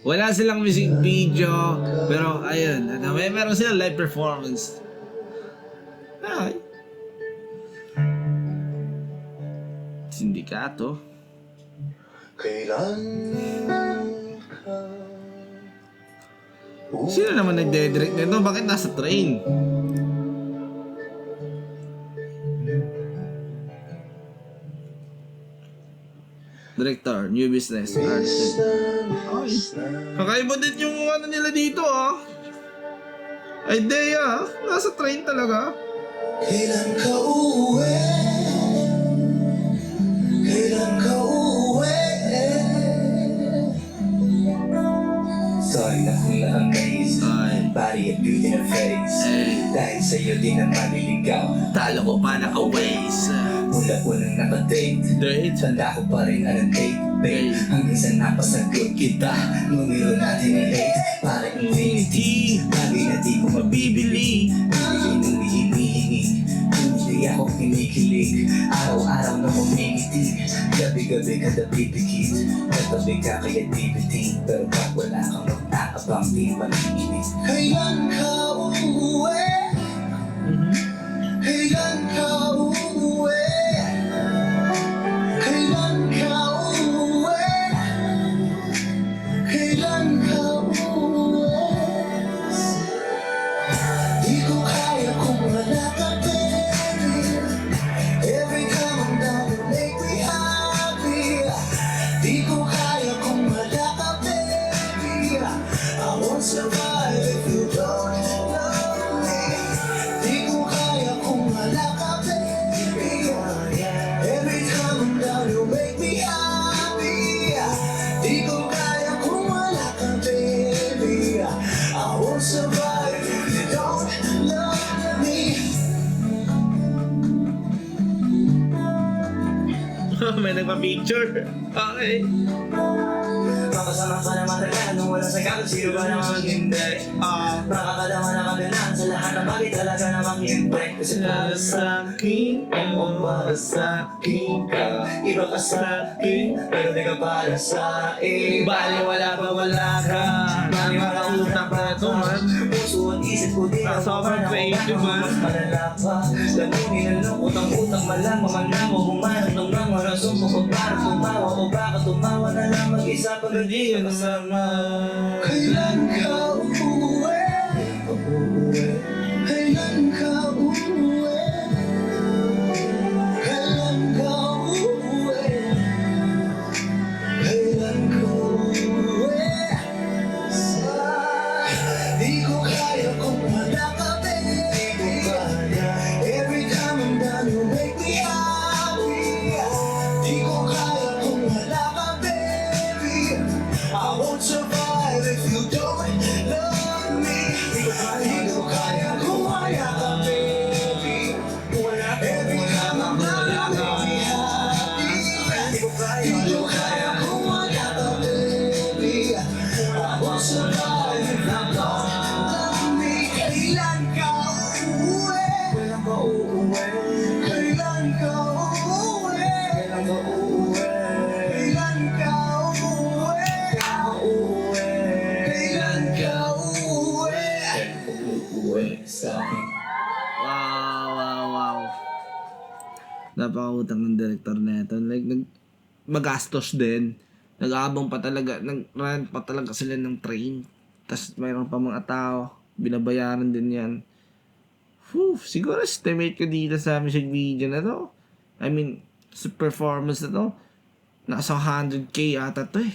Wala silang music video, pero ayun, meron silang live performance. Ay. Sindikato. Kailan ka Sino naman nagde-direct nito? Bakit nasa train? Director, new business, artist. Ay, kakaiba din yung ano nila dito ah. Idea, nasa train talaga. Kailan ka uuwi? Kailan ka uuwi? Sorry na kung na-amaze. Body at beauty na face. Dahil sa'yo di na maliligaw. Talo ko pa naka-waze. Mula-unang nakadate. Tanda ko pa rin ang date, babe. Hanggang sa napasagot kita. Numero natin ay 8 para infinity. Bagay na di ko mabibili. Bibili nung hinihingi. Hindi ako kinikilig. Araw-araw na humingiti. Gabi-gabi kada pipikit. Katabi ka kaya bibiting. Pero pag wala kang mag-aabang di manginginig. Kailan ka uuwi? Kailan ka uuwi? Kailan ka uuwi? Kailan ka uuwi? Di ko kaya kung wala ka, baby. Every time I'm down, you make me happy. Di ko kaya kung wala ka, baby. I won't survive if you don't love me. Di ko kaya kung wala ka, baby. Every time I'm down, you make me happy. Di ko kaya kung wala ka, baby. I won't survive if you don't love me. May nagpa-picture. Okay. Makasama ka naman talaga nung wala sa gagawin. Sino ba naman hindi? Makakalaman na kagalaan sa lahat ng bagay talaga namang hindi. Kasi para sa akin, o para sa akin ka. Iba ka sa akin, pero di ka para sa akin. Bali wala pa wala ka. May makautang pa ito man. Puso at isip ko di na Sobrang creative man. mas malala pa. Lamingin ang utang-utang malang mamandang o humanap ng mga rason kung para tumawa o baka tumawa na lang mag-isa pag hindi yun nasama. Kailan ka uuwi? Kailan ka uuwi? Kailan ka uuwi? Kailan ka uuwi? Di ko kaya kung wala ka, baby. Every time I'm down, you make me happy. Di ko kaya kung wala ka, baby. I won't survive if you don't love me. Di ko kaya kung wala ka, baby. Every time I'm down, you make me happy. Di ko kaya kung wala ka, baby. I won't survive if you don't love me. Kailan ka uuwi? Kailan ka uuwi? Kailan ka uuwi? Kailan ka uuwi? Kailan ka uuwi? Kailan ka uuwi? Uuwi sa akin. Wow. Napakautang ng director na ito. Like, magastos din. Nag-aabang pa talaga, nag-rent pa talaga sila ng train. Tapos mayroon pa mga tao, binabayaran din yan. Siguro estimate ko dito sa music video na to. I mean, sa performance na to, nasa 100K ata to eh.